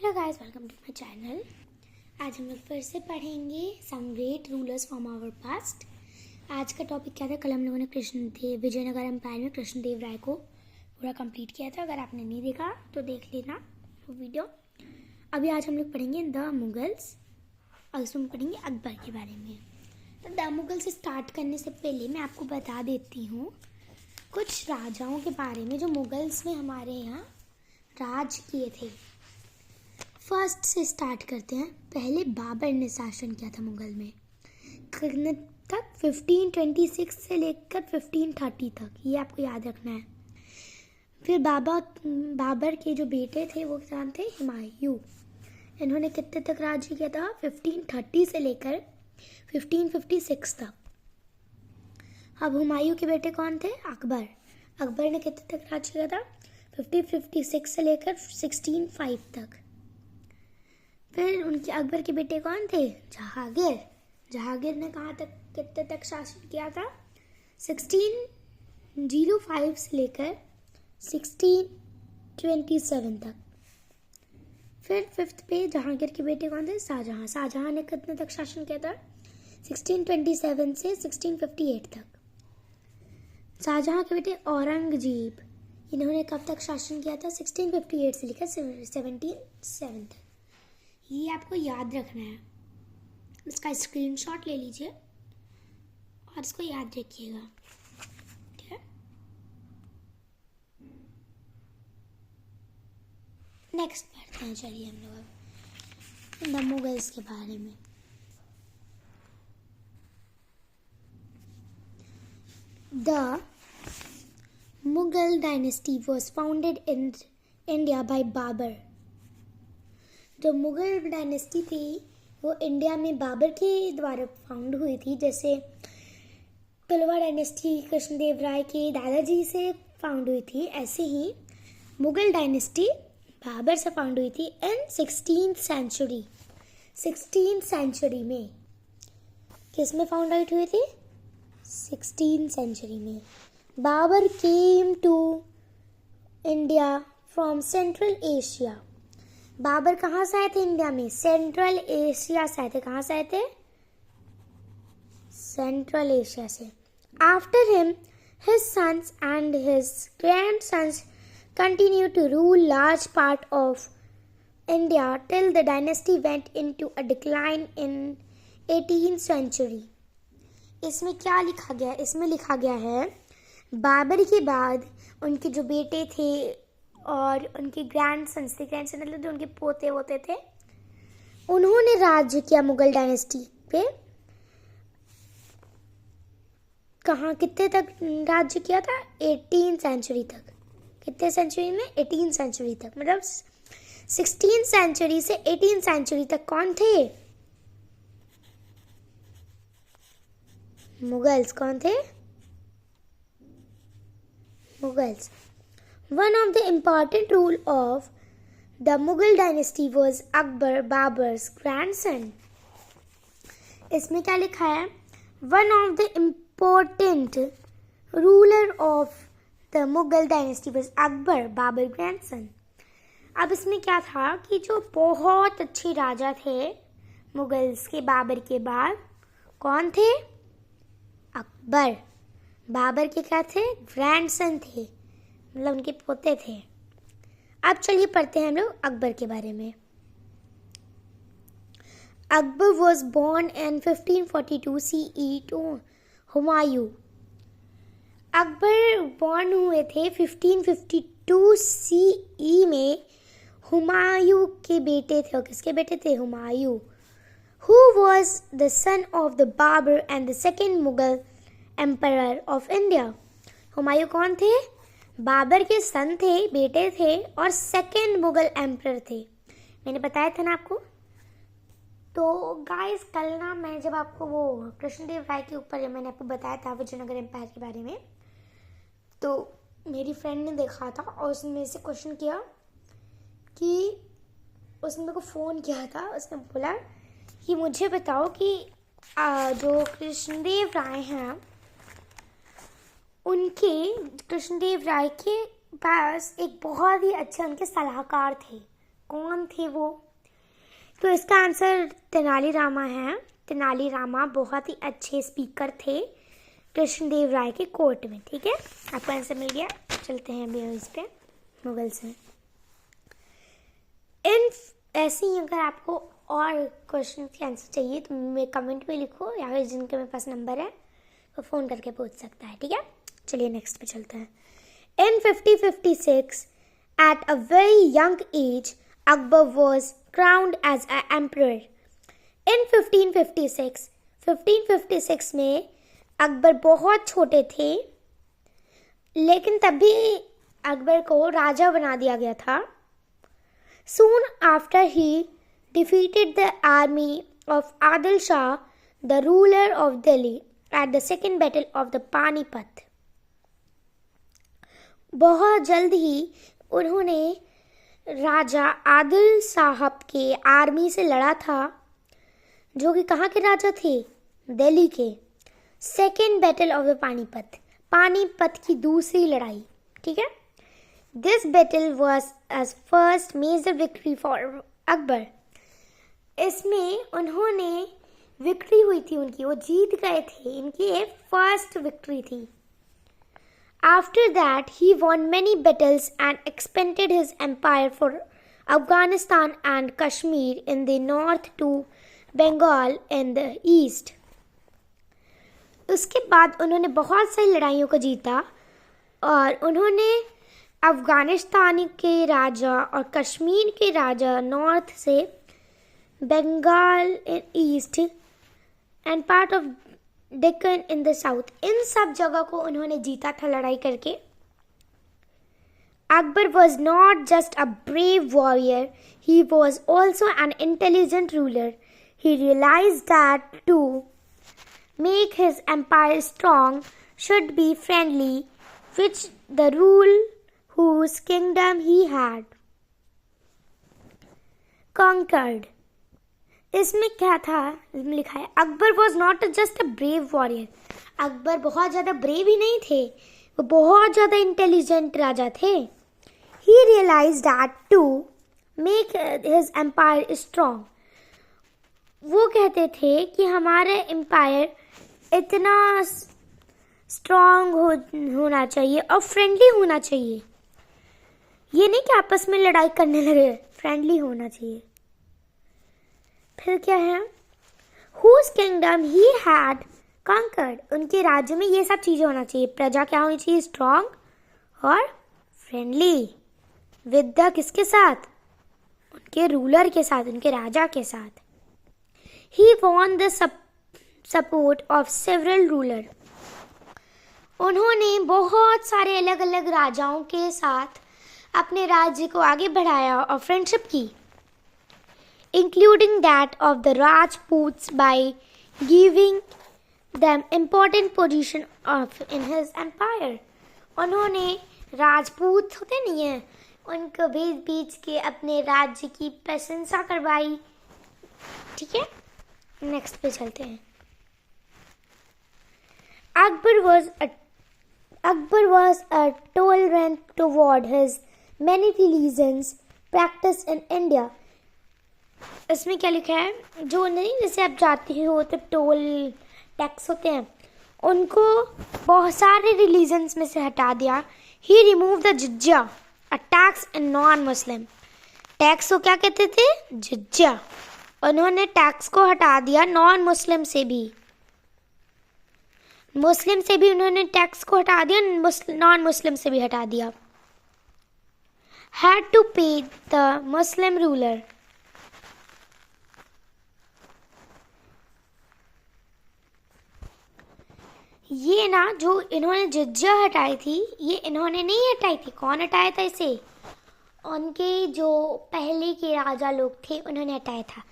Hello guys, welcome to my channel. आज हम लोग फिर से पढ़ेंगे some great rulers from our past. आज का टॉपिक क्या था? कल हम लोगों ने विजयनगर एम्पायर में कृष्णदेव राय को पूरा कंप्लीट किया था। अगर आपने नहीं देखा तो देख लेना वो वीडियो। अभी आज हम लोग पढ़ेंगे द मुगल्स और उसमें पढ़ेंगे अकबर के बारे में। तो द मुगल से स्टार्ट करने से पहले मैं आपको बता देती हूँ कुछ राजाओं के बारे में जो मुगल्स ने हमारे यहाँ राज किए थे। फर्स्ट से स्टार्ट करते हैं। पहले बाबर ने शासन किया था मुगल में तक 1526 से लेकर 1530 तक, ये आपको याद रखना है। फिर बाबर के जो बेटे थे वो नाम थे हुमायूं। इन्होंने कितने तक राज्य किया था? 1530 से लेकर 1556 तक। अब हुमायूं के बेटे कौन थे? अकबर। अकबर ने कितने तक राज्य किया था? 1556 से लेकर 1605 तक। फिर उनके अकबर के बेटे कौन थे? जहांगीर। जहांगीर ने कहाँ तक कितने तक शासन किया था? 1605 से लेकर 1627 तक। फिर फिफ्थ पे जहांगीर के बेटे कौन थे? शाहजहां। शाहजहां ने कितने तक शासन किया था? 1627 से 1658 तक। शाहजहां के बेटे औरंगजेब, इन्होंने कब तक शासन किया था? 1658 से लेकर 1707 तक। ये आपको याद रखना है। इसका स्क्रीनशॉट ले लीजिए और इसको याद रखिएगा, ठीक है। नेक्स्ट पढ़ते हैं, चलिए हम लोग द मुगल्स के बारे में। The Mughal dynasty was founded in India by Babur. जो मुगल डायनेस्टी थी वो इंडिया में बाबर के द्वारा फाउंड हुई थी। जैसे तुलवा डायनेस्टी कृष्णदेव राय के दादाजी से फाउंड हुई थी, ऐसे ही मुगल डायनेस्टी बाबर से फाउंड हुई थी इन 16th सेंचुरी। 16th सेंचुरी में किस में फाउंड आउट हुई थी? 16th सेंचुरी में। Babur came to India from Central Asia. Babur कहाँ से आए थे इंडिया में? सेंट्रल एशिया से आए थे। कहाँ से आए थे? सेंट्रल एशिया से। After him his sons and his grandsons continue to rule large part of India till the dynasty went into a decline in 18th century. इसमें क्या लिखा गया? इसमें लिखा गया है बाबर के बाद उनके जो बेटे थे और उनके ग्रैंडसन मतलब जो उनके पोते होते थे, उन्होंने राज्य किया मुगल डायनेस्टी पे। कहाँ कितने तक राज्य किया था? 18th सेंचुरी तक। कितने सेंचुरी में? 18th सेंचुरी तक। मतलब 16th सेंचुरी से 18th सेंचुरी तक कौन थे? मुगल्स। कौन थे? Mughals. One of the important rule of the Mughal dynasty was Akbar, Babar's grandson. इसमें क्या लिखा है? One of the important ruler of the Mughal dynasty was Akbar, Babar's grandson. अब इसमें क्या था कि जो बहुत अच्छे राजा थे मुगल्स के बाबर के बाद, कौन थे? अकबर। बाबर के क्या थे? ग्रैंडसन थे, मतलब उनके पोते थे। अब चलिए पढ़ते हैं हम लोग अकबर के बारे में। Akbar was born in 1542 CE to Humayun. Akbar born हुए थे 1552 CE में। हुमायूं के बेटे थे। और किसके बेटे थे? Humayun. Who was the son of the Babur and the second Mughal emperor of India. Humayun कौन थे? बाबर के सन थे, बेटे थे और सेकेंड मुगल एम्परर थे। मैंने बताया था ना आपको। तो गाइस कल ना मैं जब आपको वो कृष्णदेव राय के ऊपर मैंने आपको बताया था विजयनगर एम्पायर के बारे में, तो मेरी फ्रेंड ने देखा था और उसने मेरे से क्वेश्चन किया कि उसने मेरे को फ़ोन किया था। उसने बोला कि मुझे बताओ कि जो कृष्णदेव राय हैं उनके कृष्णदेव राय के पास एक बहुत ही अच्छे उनके सलाहकार थे। कौन थे वो? तो इसका आंसर तेनालीरामा है। तेनालीरामा बहुत ही अच्छे स्पीकर थे कृष्णदेव राय के कोर्ट में। ठीक है, आपका आंसर मिल गया। चलते हैं अभी इस पे मुगल से। ऐसे ही अगर आपको और क्वेश्चन के आंसर चाहिए तो मैं कमेंट में लिखो, या फिर जिनके मेरे पास नंबर है वो फ़ोन करके पूछ सकता है। ठीक है, चलिए नेक्स्ट पे चलते हैं। In 5056, at a very young age, Akbar was crowned as an emperor. In 1556 में अकबर बहुत छोटे थे, लेकिन तभी अकबर को राजा बना दिया गया था। Soon after he defeated the army of Adil Shah, the ruler of Delhi, at the second battle of the Panipat. बहुत जल्द ही उन्होंने राजा आदिल साहब के आर्मी से लड़ा था, जो कि कहाँ के राजा थे? दिल्ली के। Second battle of the Panipat की दूसरी लड़ाई। ठीक है, this battle was as first major victory for Akbar. इसमें उन्होंने विक्ट्री हुई थी उनकी, वो जीत गए थे, इनकी फर्स्ट विक्ट्री थी। After that, he won many battles and expanded his empire for Afghanistan and Kashmir in the north to Bengal in the east. उसके बाद उन्होंने बहुत सारी लड़ाइयों को जीता और उन्होंने अफगानिस्तान के राजा और कश्मीर के राजा नॉर्थ से, Bengal in east and part of Deccan in the south, इन सब जगह को उन्होंने जीता था लड़ाई करके। Akbar was not just a brave warrior, he was also an intelligent ruler. He realized that to make his empire strong should be friendly which the rule whose kingdom he had conquered. इसमें क्या था लिखा है? Akbar was not just a brave warrior. Akbar बहुत ज़्यादा brave ही नहीं थे, वो बहुत ज़्यादा इंटेलिजेंट राजा थे। He realize that to make his empire strong, वो कहते थे कि हमारा एम्पायर इतना स्ट्रॉन्ग होना चाहिए और फ्रेंडली होना चाहिए। ये नहीं कि आपस में लड़ाई करने लगे, फ्रेंडली होना चाहिए। फिर क्या है? Whose kingdom he had conquered, उनके राज्य में ये सब चीज़ें होना चाहिए। प्रजा क्या होनी चाहिए? स्ट्रॉन्ग और फ्रेंडली। विद किसके साथ? उनके रूलर के साथ, उनके राजा के साथ। He won the support of several ruler. उन्होंने बहुत सारे अलग अलग राजाओं के साथ अपने राज्य को आगे बढ़ाया और फ्रेंडशिप की, including that of the Rajputs by giving them important position in his empire. उन्होंने राजपूत होते नहीं हैं, उनको भेज के अपने राज्य की प्रशंसा करवाई। ठीक है, नेक्स्ट पे चलते हैं। Akbar was a tolerant toward his many religions practiced in India. इसमें क्या लिखा है? जो नहीं, जैसे आप जाते हो तो टोल टैक्स होते हैं, उनको बहुत सारे रिलीजन्स में से हटा दिया। He remove the jizya, a tax in non Muslim. Tax को क्या कहते थे? जिज्या। उन्होंने टैक्स को हटा दिया नॉन मुस्लिम से भी। मुस्लिम से भी उन्होंने टैक्स को हटा दिया, नॉन मुस्लिम से भी हटा दिया। हैड टू पे द मुस्लिम रूलर। ये ना जो इन्होंने जिज्या हटाई थी, ये इन्होंने नहीं हटाई थी। कौन हटाया था इसे? उनके जो पहले के राजा लोग थे उन्होंने हटाया था।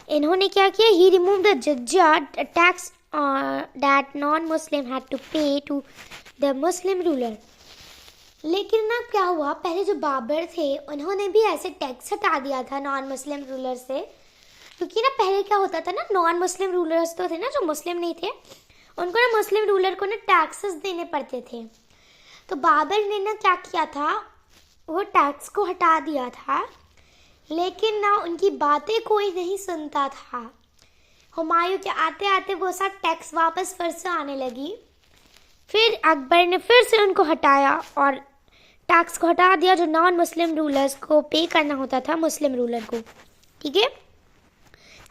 इन्होंने क्या किया? He remove the jizya tax that non Muslim had to pay to the Muslim ruler. लेकिन ना क्या हुआ, पहले जो बाबर थे उन्होंने भी ऐसे टैक्स हटा दिया था नॉन मुस्लिम रूलर से, क्योंकि ना पहले क्या होता था ना, नॉन मुस्लिम रूलर्स तो थे ना जो मुस्लिम नहीं थे, उनको ना मुस्लिम रूलर को ना टैक्सेस देने पड़ते थे। तो बाबर ने ना क्या किया था, वो टैक्स को हटा दिया था, लेकिन ना उनकी बातें कोई नहीं सुनता था। हुमायूं के आते आते वो सब टैक्स वापस फिर से आने लगी। फिर अकबर ने फिर से उनको हटाया और टैक्स को हटा दिया जो नॉन मुस्लिम रूलर्स को पे करना होता था मुस्लिम रूलर को। ठीक है,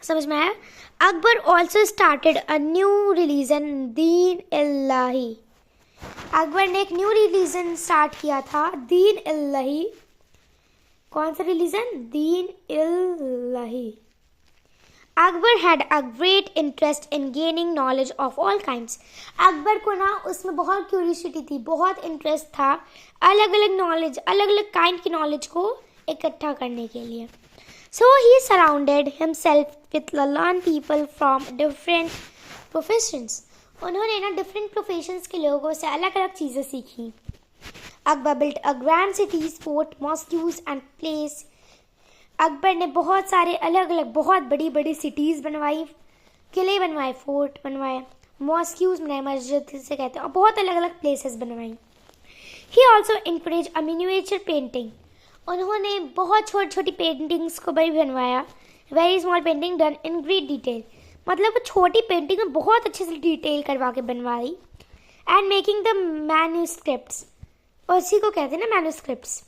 समझ में आया? Akbar also started a new religion, Din Ilahi. Akbar ने एक न्यू रिलीजन स्टार्ट किया था, दीन इलाही। कौन सा religion? Din Ilahi. Akbar had a great interest in gaining knowledge of all kinds. Akbar को ना उसमें बहुत क्यूरियोसिटी थी, बहुत इंटरेस्ट था अलग अलग नॉलेज, अलग अलग काइंड की नॉलेज को इकट्ठा करने के लिए। So he surrounded himself with learn people from different professions. उन्होंने ना डिफरेंट प्रोफेशंस के लोगों से अलग अलग चीज़ें सीखी। Akbar built a grand cities, fort, mosques and place. Akbar ने बहुत सारे अलग अलग बहुत बड़ी बड़ी सिटीज़ बनवाई, किले बनवाए, फोर्ट बनवाए, मॉस्क्यूज बनाए, मस्जिद से कहते हैं, और बहुत अलग अलग प्लेसेस बनवाई। He also encourage a miniature painting. उन्होंने बहुत छोटी छोटी पेंटिंग्स को भी बनवाया, very small painting done in great detail. मतलब वो छोटी पेंटिंग में बहुत अच्छे से डिटेल करवा के बनवाई। एंड मेकिंग द मैन्यूस्क्रिप्ट्स, और इसी को कहते हैं ना मैन्यूस्क्रिप्ट्स।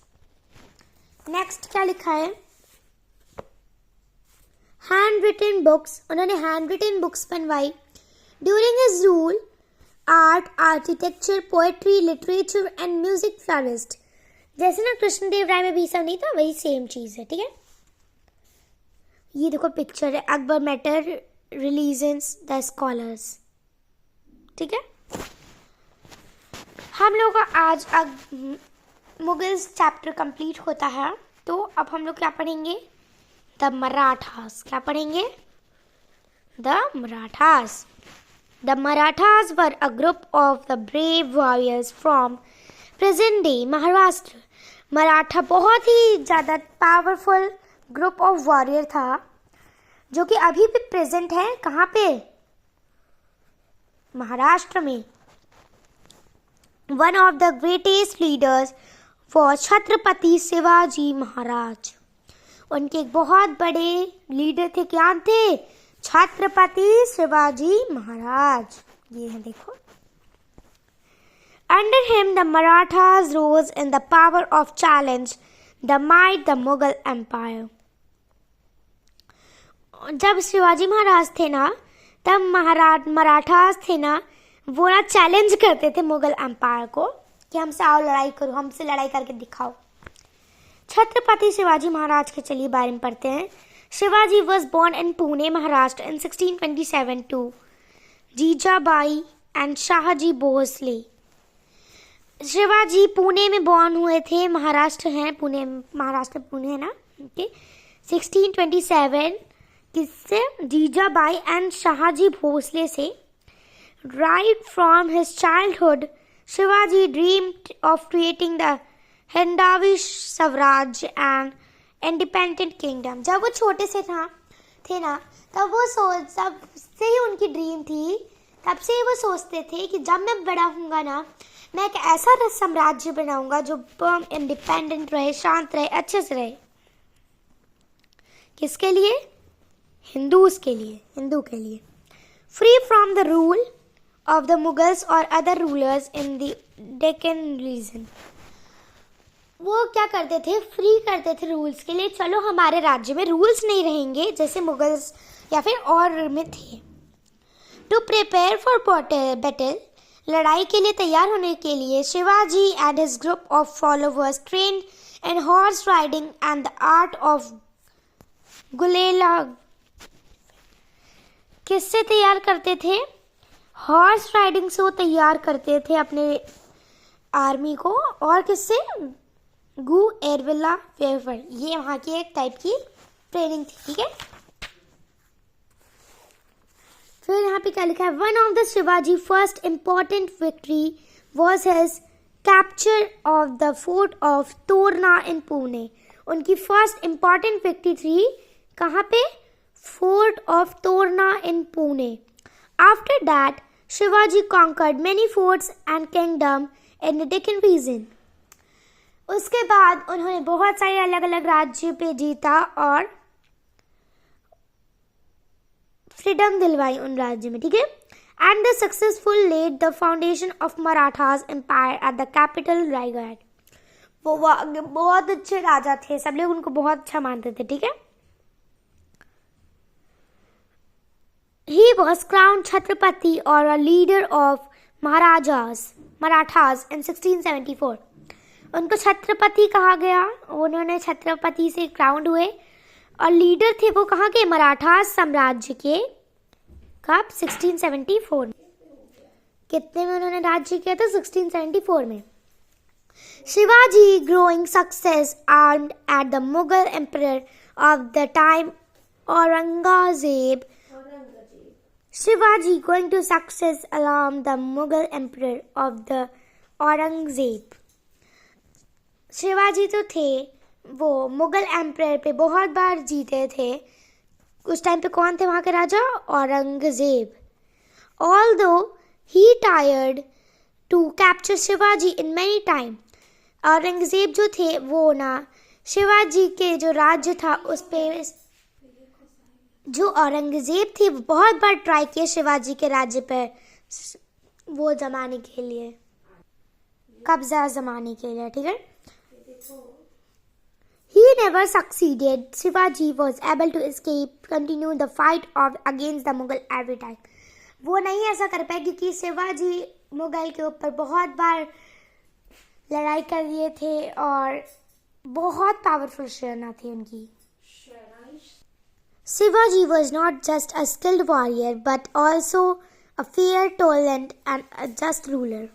नेक्स्ट क्या लिखा है? Hand written books. उन्होंने हैंड रिटन बुक्स बनवाई। During his rule art, architecture, poetry, literature and music flourished. जैसे ना कृष्णदेव राय में भी सब नहीं था, वही सेम चीज़ है। ठीक है, ये देखो पिक्चर है, Akbar matter religions the scholars. ठीक है, हम लोग का आज मुगल्स चैप्टर कंप्लीट होता है। तो अब हम लोग क्या पढ़ेंगे? द मराठास। क्या पढ़ेंगे? The Marathas. The Marathas were a group of the brave warriors from present day Maharashtra. Maratha बहुत ही ज़्यादा पावरफुल ग्रुप ऑफ वॉरियर था जो कि अभी भी प्रेजेंट है। कहाँ पे? महाराष्ट्र में। One of the greatest leaders was Chhatrapati Shivaji Maharaj. उनके एक बहुत बड़े लीडर थे। क्या थे? छत्रपति शिवाजी महाराज। ये है देखो। Under him the Marathas rose in the power of challenge the might the Mughal Empire. जब शिवाजी महाराज थे ना, तब मराठास थे ना, वो ना चैलेंज करते थे मुगल एम्पायर को कि हमसे आओ लड़ाई करो, हमसे लड़ाई करके दिखाओ। छत्रपति शिवाजी महाराज के चलिए बारे में पढ़ते हैं। Shivaji was born in Pune Maharashtra in 1627 to Jijabai and Shahaji Bhosale. Shivaji Pune में बॉर्न हुए थे, महाराष्ट्र है पुणे, महाराष्ट्र पुणे है ना। ओके, 1627 किससे? जीजाबाई एंड शाहजी भोसले से। Right from his childhood Shivaji dreamed of creating the Hindavi Swarajya and independent kingdom. जब वो छोटे से थे ना, तब से ही उनकी ड्रीम थी, तब से ही वो सोचते थे कि जब मैं बड़ा होऊंगा ना, मैं एक ऐसा साम्राज्य बनाऊंगा जो इंडिपेंडेंट रहे, शांत रहे, अच्छे से रहे। किसके लिए? हिंदूज के लिए, हिंदू के लिए। Free from the rule of the Mughals और other rulers in the Deccan region. वो क्या करते थे? फ्री करते थे रूल्स के लिए। चलो हमारे राज्य में रूल्स नहीं रहेंगे जैसे मुगल्स या फिर और में थे। टू प्रिपेयर फॉर बैटल, लड़ाई के लिए तैयार होने के लिए Shivaji and his group of followers trained in horse riding and the art of gulela. किससे तैयार करते थे? हॉर्स राइडिंग से वो तैयार करते थे अपने आर्मी को। और किससे? गु एरविला वेवर, ये वहाँ की एक टाइप की ट्रेनिंग थी। ठीक है, फिर यहाँ पे क्या लिखा है? One of the Shivaji first important victory was his capture of the fort of Torna in Pune. उनकी फर्स्ट इम्पॉर्टेंट विक्ट्री थी कहाँ पे? Fort of Torna in Pune. After that Shivaji conquered many forts and kingdom in the Deccan region. उसके बाद उन्होंने बहुत सारे अलग अलग राज्य पे जीता और फ्रीडम दिलवाई उन राज्य में, ठीक है। And the successful led the foundation of Marathas empire at the capital Raigad. वो बहुत अच्छे राजा थे, सब लोग उनको बहुत अच्छा मानते थे, ठीक है। He was crowned Chhatrapati or a leader of Marathas in 1674. उनको छत्रपति कहा गया, उन्होंने छत्रपति से क्राउंड हुए और लीडर थे वो कहाँ के, मराठा साम्राज्य के। कब? 1674। कितने में उन्होंने राज्य किया था? 1674 में। Shivaji growing success armed at the Mughal emperor of the time Aurangzeb. Shivaji going to success alarmed the Mughal emperor of the Aurangzeb. Shivaji तो थे वो मुगल एम्परर पे बहुत बार जीते थे। उस टाइम पे कौन थे वहाँ के राजा? Aurangzeb. Although he tried to capture Shivaji in many time, Aurangzeb जो थे वो ना शिवाजी के जो राज्य था उस पे, जो औरंगजेब थे वो बहुत बार ट्राई किए शिवाजी के राज्य पर वो जमाने के लिए, कब्जा जमाने के लिए, ठीक है। He never succeeded. Shivaji was able to escape, continue the fight against the Mughal every time. वो नहीं ऐसा कर पाए क्योंकि शिवाजी मुगल के ऊपर बहुत बार लड़ाई कर दिए थे और बहुत पावरफुल सेना थी उनकी। Shivaji was not just a skilled warrior but also a fair, tolerant and a just ruler.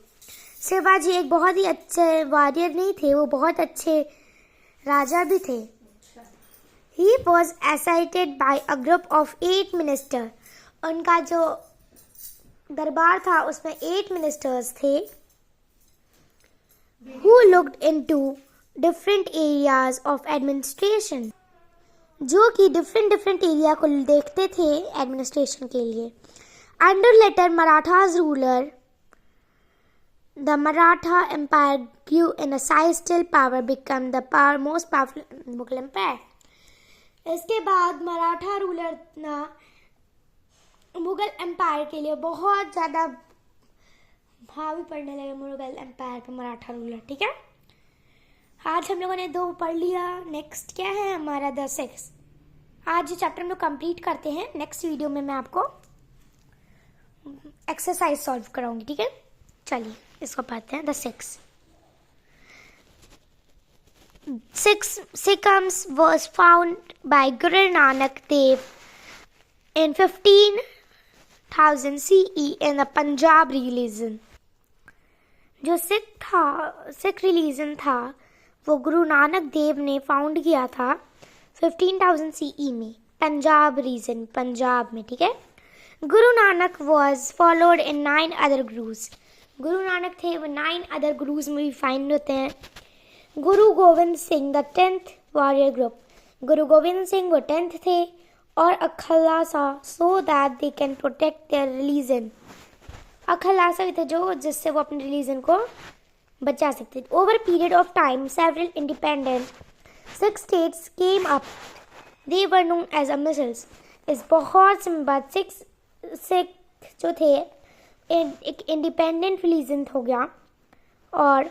Shivaji एक बहुत ही अच्छे वॉरियर नहीं थे, वो बहुत अच्छे राजा भी थे। He was assailed by a group of 8 ministers. उनका जो दरबार था उसमें 8 मिनिस्टर्स थे who looked into different areas of administration, जो कि डिफरेंट एरिया को देखते थे एडमिनिस्ट्रेशन के लिए। Under later Marathas ruler, the Maratha Empire grew in a size till power became the most powerful Mughal Empire. इसके बाद मराठा रूलर ना मुगल एम्पायर के लिए बहुत ज़्यादा हावी पड़ने लगे मुगल एम्पायर पे मराठा रूलर, ठीक है। आज हम लोगों ने 2 पढ़ लिया। नेक्स्ट क्या है हमारा 6। आज ये चैप्टर हम लोग कंप्लीट करते हैं। नेक्स्ट वीडियो में मैं आपको एक्सरसाइज सॉल्व कराऊंगी, ठीक है। चलिए इसको पढ़ते हैं। 6 Sikhs was found by Guru Nanak Dev in 15,000 CE in the Punjab religion. जो सिख रिलीजन था वो गुरु नानक देव ने फाउंड किया था 15,000 CE में, पंजाब रीजन, पंजाब में, ठीक है। Guru Nanak was followed in 9 other gurus. Guru Nanak थे वो 9 अदर गुरुज में भी फाइंड होते हैं। Guru Gobind Singh the 10th warrior group, Guru Gobind Singh वो 10th थे और a Khalsa so that they can protect their religion. A Khalsa भी थे जो जिससे वो अपने रिलीजन को बचा सकते थे। Over period of time several independent Sikh states came up, they were known as a misls. इस बहुत समय बाद सिख जो थे एक इंडिपेंडेंट रिलीजन हो गया और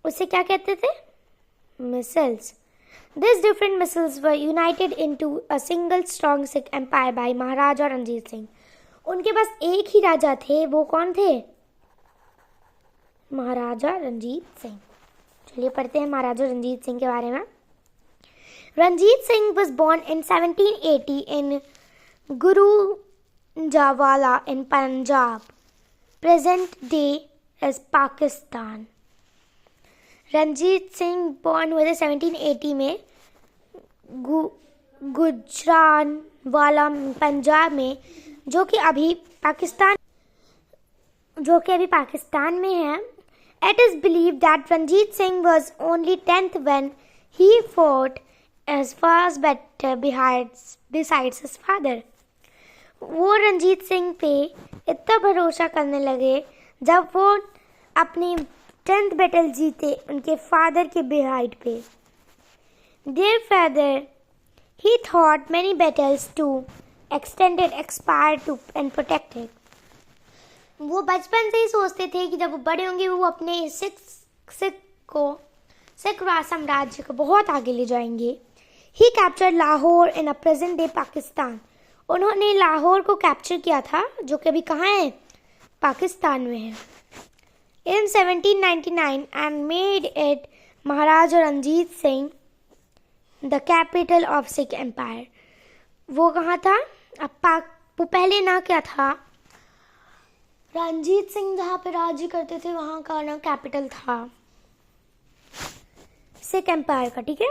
उसे क्या कहते थे? Misls. This different misls were united into a single strong Sikh empire by Maharaja Ranjit Singh. उनके पास एक ही राजा थे, वो कौन थे? महाराजा रंजीत सिंह। चलिए पढ़ते हैं महाराजा रंजीत सिंह के बारे में। Ranjit Singh was born in 1780 in Gujranwala in Punjab, present day as Pakistan. Ranjit Singh born हुए थे 1780 में गुजरानवाला पंजाब में, जो कि अभी पाकिस्तान में है। It is believed that Ranjit Singh was only 10th when he fought as far better besides his father. वो रंजीत सिंह पे इतना भरोसा करने लगे जब वो अपनी 10th बैटल जीते उनके फादर के बिहाइंड पे। Their father, he fought many battles to extended, expire to and protected. वो बचपन से ही सोचते थे कि जब वो बड़े होंगे वो अपने सिख साम्राज्य को बहुत आगे ले जाएंगे। He captured Lahore in a present day Pakistan. उन्होंने लाहौर को कैप्चर किया था जो कि अभी कहाँ है, पाकिस्तान में है। In 1799 and made it Maharaja Ranjit Singh the capital of Sikh Empire. वो कहाँ था, वो पहले ना क्या था, रंजीत सिंह जहाँ पे राज्य करते थे वहाँ का ना कैपिटल था सिख एम्पायर का, ठीक है।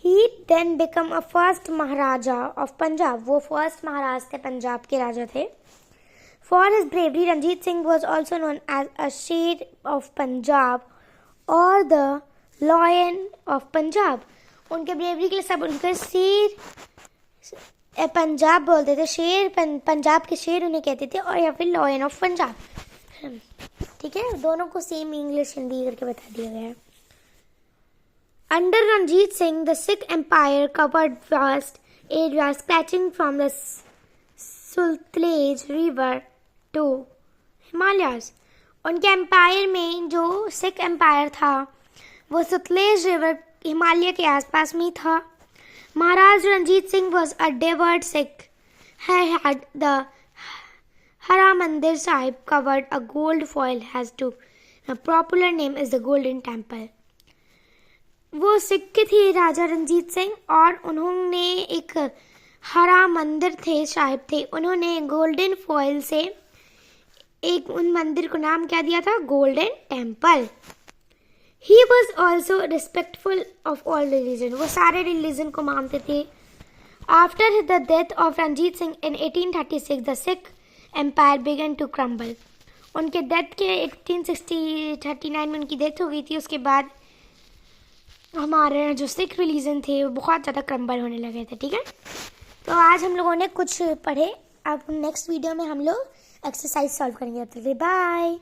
He then became a first Maharaja of Punjab. वो फर्स्ट महाराज थे, पंजाब के राजा थे। For his bravery, Ranjit Singh was also known as a Sher of Punjab or the Lion of Punjab. उनके ब्रेवरी के लिए सब उनके शेर पंजाब बोलते थे, शेर पंजाब के शेर उन्हें कहते थे, और या फिर लॉयन ऑफ पंजाब, ठीक है। दोनों को सेम इंग्लिश हिंदी करके बता दिया गया है। Under Ranjit Singh, the Sikh Empire covered vast areas stretching from the Sutlej River to Himalayas. उनके एम्पायर में जो सिख एम्पायर था वो सतलेज रिवर हिमालय के आसपास में था। महाराज Ranjit Singh was a devout Sikh. He had the Haramandir Sahib covered a gold foil has to. The popular name is the Golden Temple. वो सिख के थे राजा रंजीत सिंह, और उन्होंने एक हरा मंदिर थे, साहिब थे, उन्होंने गोल्डन फॉइल से एक उन मंदिर को नाम क्या दिया था, Golden Temple. He was also respectful of all religion, वो सारे रिलीजन को मानते थे। After the death of Ranjit Singh in 1836 the Sikh empire began to crumble. उनके डेथ के 1839 में उनकी डेथ हो गई थी। उसके बाद हमारे जो सिख रिलीजन थे वो बहुत ज़्यादा क्रम्बल होने लगे थे, ठीक है। तो आज हम लोगों ने कुछ पढ़े, अब नेक्स्ट वीडियो में हम लोग एक्सरसाइज सॉल्व करेंगे। बाय।